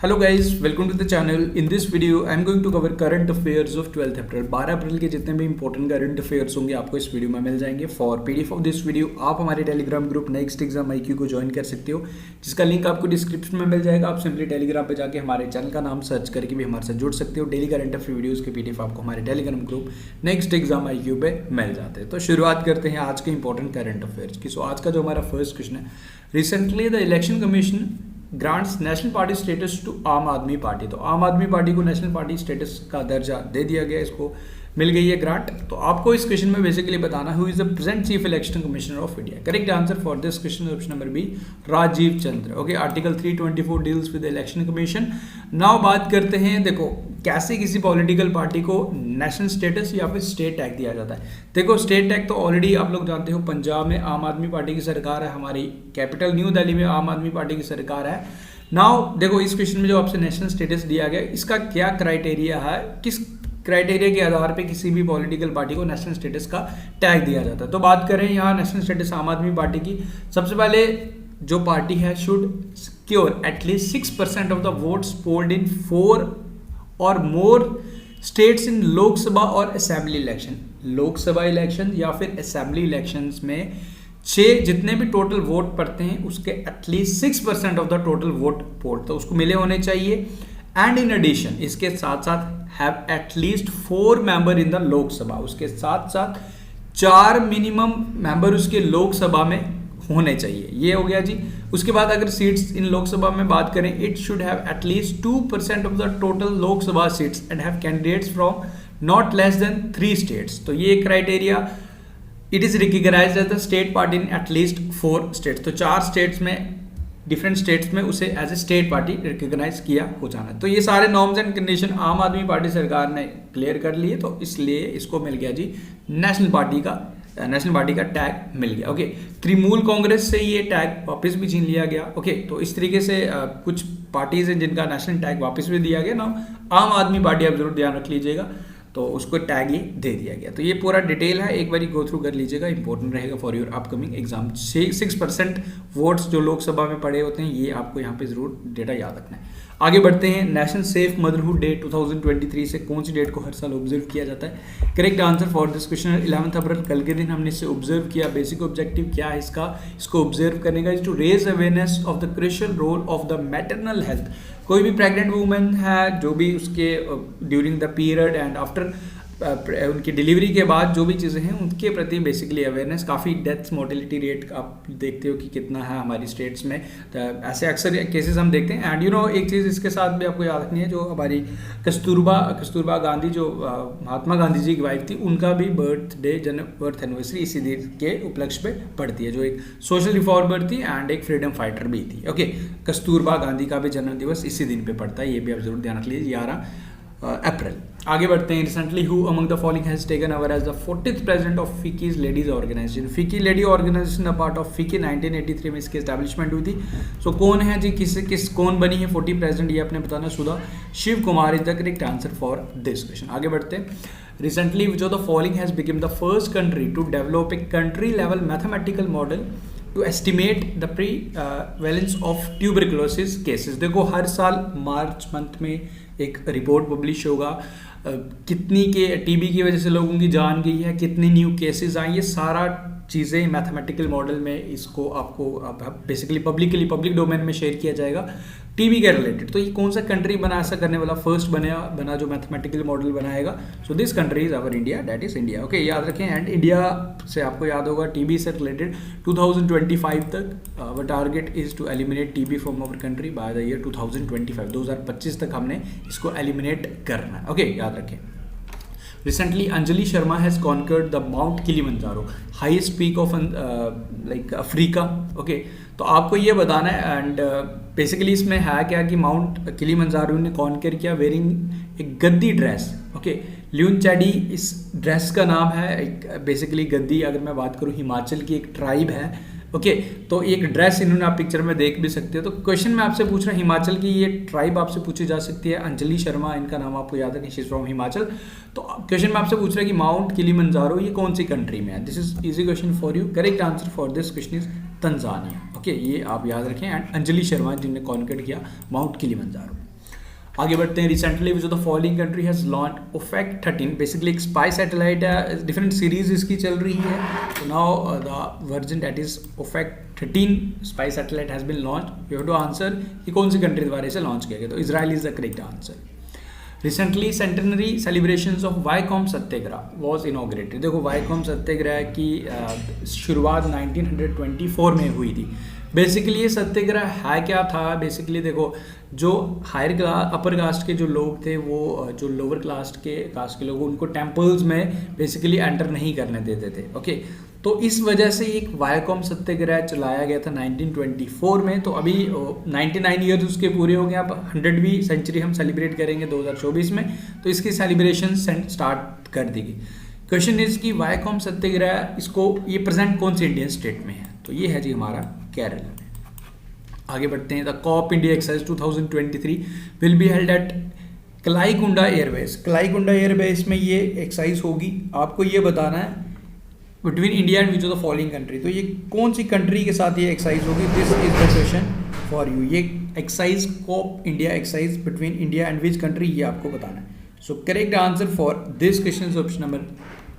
Hello guys, welcome to the channel. In this video I am going to cover current affairs of 12th April. 12 अप्रैल के जितने भी important current affairs होंगे आपको इस video में मिल जाएंगे। For PDF of this video आप हमारे Telegram group next exam IQ को ज्वाइन कर सकते हो, जिसका लिंक आपको डिस्क्रिप्शन में मिल जाएगा। आप सिंपली टेलीग्राम पे जाके हमारे चैनल का नाम सर्च करके भी हमारे साथ जुड़ सकते हो। डेली करंट अफेयर वीडियोज़ के PDF आपको हमारे Telegram group next exam IQ पे मिल जाते हैं। तो शुरुआत करते हैं आज के इंपॉर्टेंट करंट अफेयर्स की। सो आज का जो हमारा फर्स्ट क्वेश्चन है, recently the election commission grants national party status to Aam Aadmi party. तो आम आदमी पार्टी को नेशनल पार्टी स्टेटस का दर्जा दे दिया गया, इसको मिल गई है ग्रांट। तो आपको इस क्वेश्चन में बेसिकली बताना who is the present chief election commissioner of India. Correct answer for this question option number B, Rajiv Chandra. Okay, article 324 deals with election commission. Now बात करते हैं, देखो कैसे किसी पॉलिटिकल पार्टी को नेशनल स्टेटस या फिर स्टेट टैग दिया जाता है। देखो स्टेट टैग तो ऑलरेडी आप लोग जानते हो, पंजाब में आम आदमी पार्टी की सरकार है, हमारी कैपिटल न्यू दिल्ली में आम आदमी पार्टी की सरकार है। नाउ देखो इस क्वेश्चन में जो आपसे नेशनल स्टेटस दिया गया, इसका क्या क्राइटेरिया है, किस क्राइटेरिया के आधार पे किसी भी पॉलिटिकल पार्टी को नेशनल स्टेटस का टैग दिया जाता है। तो बात करें यहाँ नेशनल स्टेटस आम आदमी पार्टी की, सबसे पहले जो पार्टी है should secure at least 6% of the votes polled in 4 और मोर स्टेट्स इन लोकसभा और असेंबली इलेक्शन। लोकसभा इलेक्शन या फिर असेंबली इलेक्शंस में 6 जितने भी टोटल वोट पड़ते हैं उसके at least 6% of the total vote poll तो उसको मिले होने चाहिए। एंड इन एडिशन इसके साथ साथ have at least 4 member in the Lok Sabha, उसके साथ साथ 4 मिनिमम मेंबर उसके लोकसभा में होने चाहिए। ये हो गया जी। उसके बाद अगर सीट्स इन लोकसभा में बात करें, it should have at least 2% of the total Lok Sabha seats and have candidates from not less than 3 states. तो ये criteria, it is recognised as the state party in at least 4 states. तो 4 स्टेट्स में, डिफरेंट स्टेट्स में उसे as a state party recognise किया हो जाना। तो ये सारे नॉर्म्स एंड कंडीशन आम आदमी पार्टी सरकार ने क्लियर कर लिए, तो इसलिए इसको मिल गया जी नेशनल पार्टी का टैग मिल गया। ओके, तृणमूल कांग्रेस से ये टैग वापस भी छीन लिया गया। ओके, तो इस तरीके से कुछ पार्टीज हैं जिनका नेशनल टैग वापस भी दिया गया ना। आम आदमी पार्टी आप जरूर ध्यान रख लीजिएगा, तो उसको टैग ही दे दिया गया। तो ये पूरा डिटेल है, एक बारी गो थ्रू कर लीजिएगा, इंपॉर्टेंट रहेगा for your upcoming exam. 6% votes जो लोकसभा में पड़े होते हैं, ये आपको यहाँ पे जरूर डेटा याद रखना है। आगे बढ़ते हैं, नेशनल सेफ मदरहुड डे 2023 से कौन सी डेट को हर साल ऑब्जर्व किया जाता है। Correct answer for this question 11 अप्रैल, कल के दिन हमने इसे ऑब्जर्व किया। बेसिक ऑब्जेक्टिव क्या है इसको ऑब्जर्व करने का, is to raise awareness of the crucial role of the maternal health. कोई भी प्रेग्नेंट वूमेन है, जो भी उसके during the period and after उनकी डिलीवरी के बाद जो भी चीज़ें हैं उनके प्रति बेसिकली अवेयरनेस। काफ़ी डेथ मोर्टेलिटी रेट आप देखते हो कि कितना है हमारी स्टेट्स में, तो ऐसे अक्सर केसेस हम देखते हैं। एंड एक चीज़ इसके साथ भी आपको याद रखनी है, जो हमारी कस्तूरबा गांधी, जो महात्मा गांधी जी की वाइफ थी, उनका भी बर्थ एनिवर्सरी इसी दिन के उपलक्ष्य पे पड़ती है, जो एक सोशल रिफॉर्मर थी एंड एक फ्रीडम फाइटर भी थी। ओके, कस्तूरबा गांधी का भी जन्म दिवस इसी दिन पे पड़ता है, ये भी आप जरूर ध्यान रख लीजिए, 11 अप्रैल। आगे बढ़ते हैं, recently who among the following has taken over as the 40th president of FICCI's ladies organisation. FICCI lady organisation a part of FICCI 1983 में इसकी एस्टैब्लिशमेंट हुई थी। सो कौन है जी, कौन बनी है 40 प्रेसिडेंट, ये आपने बताना। Sudha Shiv Kumar is the correct answer for this question. आगे बढ़ते हैं, रिसेंटली जो the following has become the first country to develop a country level mathematical model to estimate the prevalence of tuberculosis cases. देखो हर साल मार्च मंथ में एक report publish होगा, कितनी के टीबी की वजह से लोगों की जान गई है, कितनी न्यू केसेस आई, ये सारा चीज़ें मैथमेटिकल मॉडल में इसको आपको बेसिकली पब्लिक डोमेन में शेयर किया जाएगा टीबी के रिलेटेड। तो ये कौन सा कंट्री बना, ऐसा करने वाला फर्स्ट बना जो मैथमेटिकल मॉडल बनाएगा। So this country is our India, that is India. Okay, याद रखें। एंड इंडिया से आपको याद होगा टीबी से रिलेटेड 2025 तक our target is to eliminate TB from our country by the year 2025 तक हमने इसको एलिमिनेट करना है। ओके, याद रखें। Recently, Anjali Sharma has conquered the Mount Kilimanjaro, highest peak of Africa. Okay, तो आपको ये बताना है। एंड बेसिकली इसमें है क्या कि माउंट किलिमंजारो ने कॉन्कर किया वेयरिंग एक गद्दी ड्रेस। ओके, ल्यून चैडी इस ड्रेस का नाम है। एक बेसिकली गद्दी, अगर मैं बात करूँ, हिमाचल की एक ट्राइब है। ओके, तो एक ड्रेस इन्होंने आप पिक्चर में देख भी सकते हो। तो क्वेश्चन मैं आपसे पूछ रहा हूँ, हिमाचल की ये ट्राइब आपसे पूछी जा सकती है, अंजलि शर्मा इनका नाम आपको याद है, शी इज फ्रॉम हिमाचल। तो क्वेश्चन मैं आपसे पूछ रहा है कि माउंट किलिमंजारो ये कौन सी कंट्री में है। This is easy question for you. Correct answer for this question is Tanzania. Okay, ये आप याद रखें। एंड अंजलि शर्मा जिनने कॉन्कर किया माउंट किलिमंजारो। आगे बढ़ते हैं। Recently which of the following country has launch Ofek 13, basically एक स्पाई सैटेलाइट है, डिफरेंट सीरीज इसकी चल रही है। तो now the version that is Ofek 13 spy satellite has been launch. You have to answer कि कौन सी कंट्री द्वारा इसे लॉन्च किया गया, तो Israel is the correct answer. Recently centenary celebrations of Viacom Satyagraha was inaugurated. देखो वाईकॉम सत्याग्रह की शुरुआत 1924 में हुई थी। बेसिकली ये सत्याग्रह है क्या था, बेसिकली देखो जो हायर क्लास अपर कास्ट के जो लोग थे, वो जो लोअर कास्ट के लोग, उनको टेम्पल्स में बेसिकली एंटर नहीं करने देते थे। ओके, तो इस वजह से एक वाईकॉम सत्याग्रह चलाया गया था 1924 में। तो अभी 99 ईयर्स उसके पूरे हो गए। अब 100वीं सेंचुरी हम सेलिब्रेट करेंगे 2024 में, तो इसकी सेलिब्रेशन स्टार्ट कर दी गई। क्वेश्चन इज कि वाईकॉम सत्याग्रह इसको ये प्रेजेंट कौन से इंडियन स्टेट में है, तो ये है जी हमारा केरल में। आगे बढ़ते हैं। The Cope India exercise 2023 will be held at Kalaikunda airbase. Kalaikunda airbase में ये एक्सरसाइज होगी। आपको ये बताना है between India and which of the following country, तो ये कौन सी कंट्री के साथ ये एक्सरसाइज होगी, this is the question for you. ये exercise COPE India exercise between India and which country, ये आपको बताना है। So correct answer for this question option number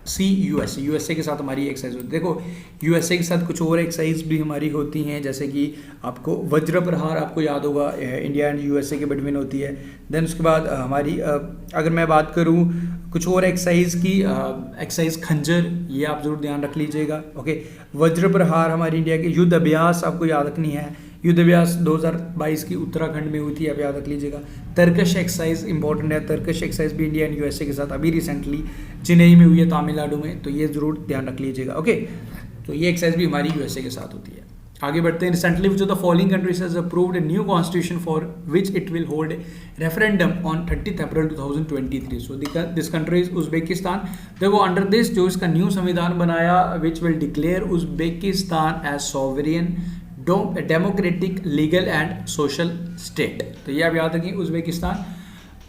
C, USA. USA के साथ हमारी एक्सरसाइज होती है। देखो यूएसए के साथ कुछ और एक्सरसाइज भी हमारी होती हैं, जैसे कि आपको वज्र प्रहार आपको याद होगा, इंडिया एंड यूएसए के बिटवीन होती है। देन उसके बाद हमारी अगर मैं बात करूं कुछ और एक्सरसाइज की, एक्सरसाइज खंजर, ये आप जरूर ध्यान रख लीजिएगा। ओके, वज्र प्रहार हमारी इंडिया के, युद्ध अभ्यास आपको याद रखनी है, युद्ध अभ्यास 2022 की उत्तराखंड में हुई थी, आप याद रख लीजिएगा। तर्कश एक्सरसाइज इंपॉर्टेंट है, तर्कश एक्सरसाइज भी इंडिया एंड यूएसए के साथ अभी रिसेंटली चेन्नई में हुई है, तमिलनाडु में, तो ये जरूर ध्यान रख लीजिएगा। ओके, तो ये एक्सरसाइज भी हमारी यूएसए के साथ होती है। आगे बढ़ते हैं। Recently which of the following countries has approved a new constitution for which it will hold referendum on 30 April 2023। So this country is Uzbekistan. देखो अंडर दिस जो इसका न्यू संविधान बनाया, which will declare Uzbekistan as sovereign democratic legal and social state. तो ये आप याद रखें उज्बेकिस्तान।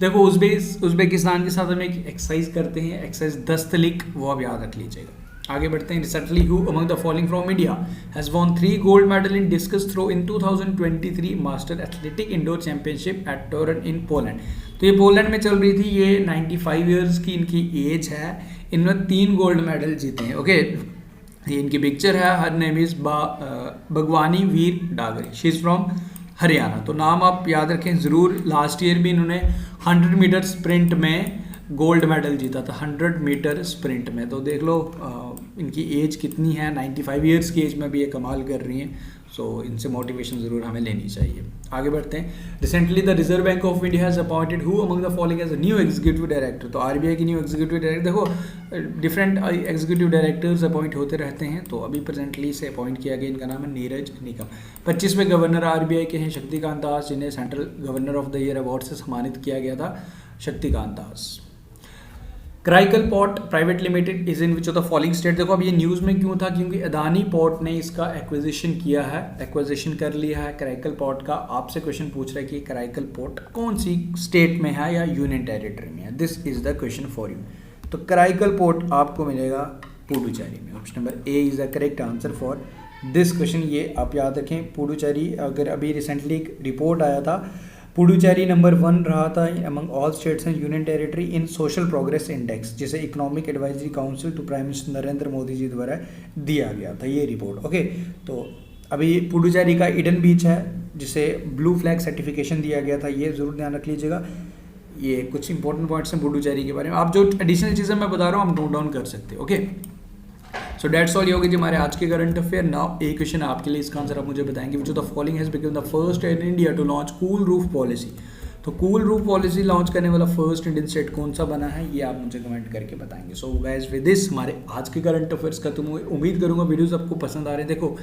देखो उज्बेकिस्तान के साथ हम एक एक्सरसाइज करते हैं, एक्सरसाइज दस्तलिक, वो आप याद रख लीजिएगा। आगे बढ़ते हैं। Recently who among the following from India has won 3 gold medal in discus throw in 2023 master athletic indoor championship at Torun in Poland. तो ये पोलैंड में चल रही थी। ये 95 ईयर्स की इनकी एज है। इन्होंने 3 गोल्ड मेडल जीते हैं। ओके, ये इनकी पिक्चर है। हर name is Bhagwani Veer Dagar, she is from Haryana. तो नाम आप याद रखें ज़रूर। लास्ट ईयर भी इन्होंने 100 मीटर स्प्रिंट में गोल्ड मेडल जीता था, 100 मीटर स्प्रिंट में। तो देख लो इनकी एज कितनी है, 95 ईयर्स की एज में भी ये कमाल कर रही हैं। सो इनसे मोटिवेशन ज़रूर हमें लेनी चाहिए। आगे बढ़ते हैं। Recently the Reserve Bank of India has appointed who among the following as a new executive director. तो आरबीआई की न्यू एग्जीक्यूटिव डायरेक्टर, देखो डिफरेंट एग्जीक्यूटिव डायरेक्टर्स अपॉइंट होते रहते हैं। तो अभी प्रेजेंटली से अपॉइंट किया गया, इनका नाम है नीरज निगम। 25वें गवर्नर आरबीआई के हैं शक्तिकांत दास, जिन्हें central governor of the year award से सम्मानित किया गया था, Shaktikanta Das. Karaikal port private limited is in which of the following state. देखो अब ये न्यूज़ में क्यों था, क्योंकि अदानी पोर्ट ने इसका एक्विजिशन किया है, एक्विजिशन कर लिया है क्राइकल पोर्ट का। आपसे क्वेश्चन पूछ रहा है कि क्राइकल पोर्ट कौन सी स्टेट में है या यूनियन टेरिटरी में है। This is the question for you. तो क्राइकल पोर्ट आपको मिलेगा पुडुचेरी में। Option number A is the correct answer for this question. ये आप याद रखें, पुडुचेरी। अगर अभी रिसेंटली एक रिपोर्ट आया था, पुडुचेरी नंबर 1 रहा था among all states and union territory in social progress index, जिसे economic advisory council to prime minister Narendra Modi ji द्वारा दिया गया था ये रिपोर्ट। ओके, तो अभी पुडुचेरी का ईडन बीच है, जिसे ब्लू फ्लैग सर्टिफिकेशन दिया गया था, ये ज़रूर ध्यान रख लीजिएगा। ये कुछ इंपॉर्टेंट पॉइंट्स हैं पुडुचेरी के बारे में। आप जो एडिशनल चीज़ें मैं बता रहा हूँ आप नोट डाउन कर सकते हो। Okay, so that's all. ये होगी जी हमारे आज के करंट अफेयर। नाउ एक क्वेश्चन आपके लिए, इसका आंसर आप मुझे बताएंगे। Which of the following has become the first in India to launch cool roof policy. तो कूल रूफ पॉलिसी लॉन्च करने वाला फर्स्ट इंडियन स्टेट कौन सा बना है, ये आप मुझे कमेंट करके बताएंगे। सो गाइस विद दिस हमारे आज के करंट अफेयर्स का तुम उम्मीद करूंगा वीडियोस आपको पसंद आ रहे हैं। देखो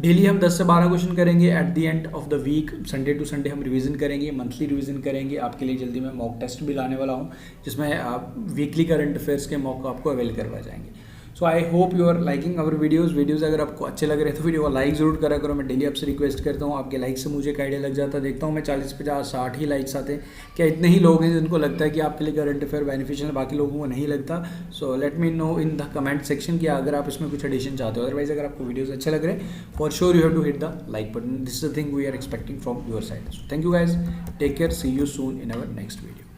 डेली हम 10 से 12 क्वेश्चन करेंगे। At the end of the week Sunday to Sunday हम रिवीजन करेंगे, मंथली रिवीजन करेंगे। आपके लिए जल्दी मैं मॉक टेस्ट भी लाने वाला हूँ, जिसमें आप वीकली करंट अफेयर्स के मॉक आपको अवेल करवा जाएंगे। So I hope you are liking our videos अगर आपको अच्छे लग रहे हैं तो वीडियो को लाइक ज़रूर करा करो। मैं डेली आपसे रिक्वेस्ट करता हूँ, आपके लाइक से मुझे एक आइडिया लग जाता है। देखता हूँ मैं 40, 50, 60 ही लाइक्स आते हैं। क्या इतने ही लोग हैं जिनको लगता है कि आपके लिए करंट अफेयर बेनिफिशियल है, बाकी लोगों को नहीं लगता? So let me know in the comment section कि अगर आप इसमें कुछ एडिशन चाहते हो। अदरवाइज अगर आपको वीडियोज़ अच्छे लग रहे हैं, for sure you have to hit the like button. This is the thing we are expecting from your side. So thank you guys, take care, see you soon in our next video.